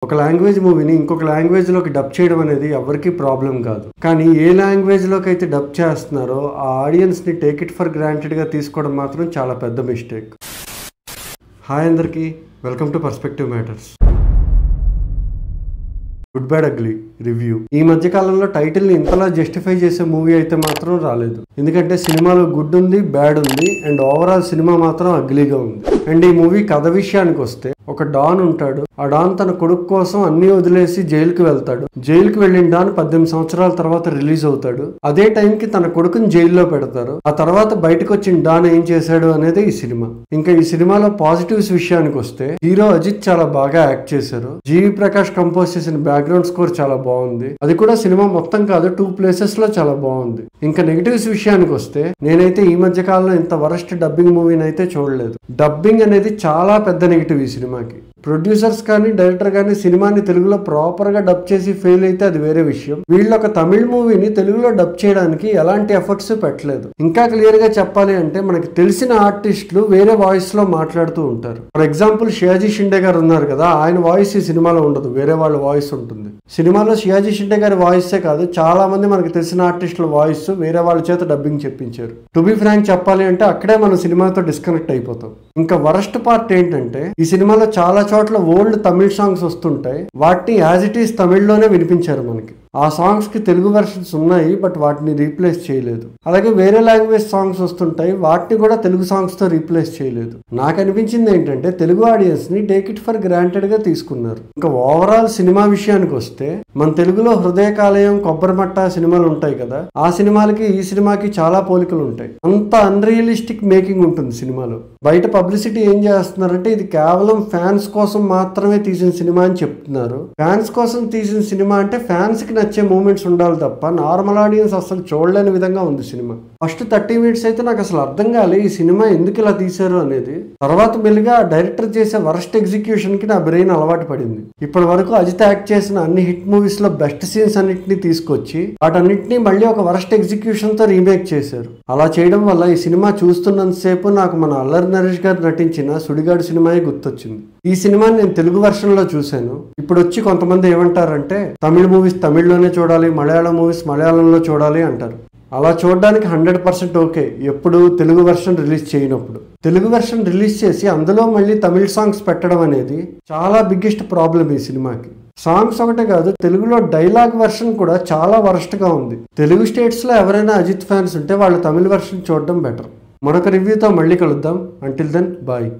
ఒక లాంగ్వేజ్ మూవీని ఇంకొక లాంగ్వేజ్లోకి డబ్ చేయడం అనేది ఎవరికి ప్రాబ్లం కాదు. కానీ ఏ లాంగ్వేజ్లోకి అయితే డబ్ చేస్తున్నారో ఆ ఆడియన్స్ని టేక్ ఇట్ ఫర్ గ్రాంటెడ్గా తీసుకోవడం మాత్రం చాలా పెద్ద మిస్టేక్. హాయ్ అందరికీ, welcome to perspective matters. Good bad ugly review. ఈ మధ్య కాలంలో టైటిల్ ని ఇంతలా జస్టిఫై చేసే మూవీ అయితే మాత్రం రాలేదు. ఎందుకంటే సినిమాలో గుడ్ ఉంది, బ్యాడ్ ఉంది, అండ్ ఓవరాల్ సినిమా మాత్రం అగ్లీగా ఉంది. అండ్ ఈ మూవీ కథ విషయానికి వస్తే, ఒక డాన్ ఉంటాడు. ఆ డాన్ తన కొడుకు కోసం అన్ని వదిలేసి జైలుకి వెళ్తాడు. జైలుకి వెళ్ళిన డాన్ 18 సంవత్సరాల తర్వాత రిలీజ్ అవుతాడు. అదే టైంకి తన కొడుకుని జైల్లో పెడతారు. ఆ తర్వాత బయటకు వచ్చిన డాన్ ఏం చేశాడు అనేది ఈ సినిమా. ఇంకా ఈ సినిమాలో పాజిటివ్స్ విషయానికి వస్తే, హీరో అజిత్ చాలా బాగా యాక్ట్ చేశారు. జీవి ప్రకాష్ కంపోజ్ చేసిన బ్యాక్గ్రౌండ్ స్కోర్ చాలా బాగుంది. అది కూడా సినిమా మొత్తం కాదు, 2 ప్లేసెస్ లో చాలా బాగుంది. ఇంకా నెగిటివ్స్ విషయానికి వస్తే, నేనైతే ఈ మధ్య కాలంలో ఇంత వరస్ట్ డబ్బింగ్ మూవీని అయితే చూడలేదు. డబ్బింగ్ అనేది చాలా పెద్ద నెగిటివ్ ఈ సినిమాకి. ప్రొడ్యూసర్స్ కానీ డైరెక్టర్ కానీ సినిమాని తెలుగులో ప్రాపర్ గా డబ్ చేసి ఫెయిల్ అయితే అది వేరే విషయం. వీళ్ళు ఒక తమిళ మూవీని తెలుగులో డబ్ చేయడానికి ఎలాంటి ఎఫర్ట్స్ పెట్టలేదు. ఇంకా క్లియర్ గా చెప్పాలి అంటే, మనకి తెలిసిన ఆర్టిస్టులు వేరే వాయిస్ లో మాట్లాడుతూ ఉంటారు. ఫర్ ఎగ్జాంపుల్ షియాజీ షిండే గారు ఉన్నారు కదా, ఆయన వాయిస్ ఈ సినిమాలో ఉండదు, వేరే వాళ్ళ వాయిస్ ఉంటుంది. సినిమాలో షియాజీ షిండే గారి వాయిసే కాదు, చాలా మంది మనకి తెలిసిన ఆర్టిస్టుల వాయిస్ వేరే వాళ్ళ చేత డబ్బింగ్ చెప్పించారు. టు బి ఫ్రాంక్ చెప్పాలి అంటే, అక్కడే మనం సినిమాతో డిస్కనెక్ట్ అయిపోతాం. ఇంకా వరస్ట్ పార్ట్ ఏంటంటే, ఈ సినిమాలో చాలా చోట్ల ఓల్డ్ తమిళ్ సాంగ్స్ వస్తుంటాయి. వాటిని యాజ్ ఇట్ ఈస్ తమిళ్లోనే వినిపించారు మనకి. ఆ సాంగ్స్ కి తెలుగు వెర్షన్స్ ఉన్నాయి, బట్ వాటిని రీప్లేస్ చేయలేదు. అలాగే వేరే లాంగ్వేజ్ సాంగ్స్ వస్తుంటాయి, వాటిని కూడా తెలుగు సాంగ్స్ తో రీప్లేస్ చేయలేదు. నాకు అనిపించింది ఏంటంటే, తెలుగు ఆడియన్స్ ని టేక్ ఇట్ ఫర్ గ్రాంటెడ్ గా తీసుకున్నారు. ఇంకా ఓవరాల్ సినిమా విషయానికి వస్తే, మన తెలుగులో హృదయకాలయం, కొబ్బరిమట్ట సినిమాలు ఉంటాయి కదా, ఆ సినిమాలకి ఈ సినిమాకి చాలా పోలికలు ఉంటాయి. అంత అన్రియలిస్టిక్ మేకింగ్ ఉంటుంది సినిమాలో. బయట పబ్లిసిటీ ఏం చేస్తున్నారంటే, ఇది కేవలం ఫ్యాన్స్ కోసం మాత్రమే తీసిన సినిమా అని చెప్తున్నారు. ఫ్యాన్స్ కోసం తీసిన సినిమా అంటే ఫ్యాన్స్ కి నచ్చే మూమెంట్స్ ఉండాలి తప్ప నార్మల్ ఆడియన్స్ అసలు చూడలేని విధంగా ఉంది సినిమా. ఫస్ట్ 30 మినిట్స్ అయితే నాకు అసలు అర్థం కాలే ఈ సినిమా ఎందుకు ఇలా తీశారు అనేది. తర్వాత మెల్లిగా డైరెక్టర్ చేసే వరస్ట్ ఎగ్జిక్యూషన్ కి నా బ్రెయిన్ అలవాటు పడింది. ఇప్పటి వరకు అజిత్ యాక్ట్ చేసిన అన్ని హిట్ మూవీస్ లో బెస్ట్ సీన్స్ అన్నింటినీ తీసుకొచ్చి వాటన్నిటిని మళ్ళీ ఒక వరస్ట్ ఎగ్జిక్యూషన్ తో రీమేక్ చేశారు. అలా చేయడం వల్ల ఈ సినిమా చూస్తున్నంతసేపు నాకు మన అల్లరి నరేష్ గారు నటించిన సుడిగాడు సినిమాయే గుర్తొచ్చింది. ఈ సినిమాని నేను తెలుగు వెర్షన్ లో చూశాను. ఇప్పుడు వచ్చి కొంతమంది ఏమంటారంటే, తమిళ మూవీస్ తమిళ్లోనే చూడాలి, మలయాళం మూవీస్ మలయాళంలో చూడాలి అంటారు. అలా చూడడానికి 100% ఓకే, ఎప్పుడు తెలుగు వెర్షన్ రిలీజ్ చేయనప్పుడు. తెలుగు వెర్షన్ రిలీజ్ చేసి అందులో మళ్ళీ తమిళ సాంగ్స్ పెట్టడం అనేది చాలా బిగ్గెస్ట్ ప్రాబ్లం ఈ సినిమాకి. సాంగ్స్ ఒకటే కాదు, తెలుగులో డైలాగ్ వెర్షన్ కూడా చాలా వరస్ట్ గా ఉంది. తెలుగు స్టేట్స్ లో ఎవరైనా అజిత్ ఫ్యాన్స్ ఉంటే వాళ్ళు తమిళ వెర్షన్ చూడడం బెటర్. మరొక రివ్యూతో మళ్ళీ కలుద్దాం. Until then bye.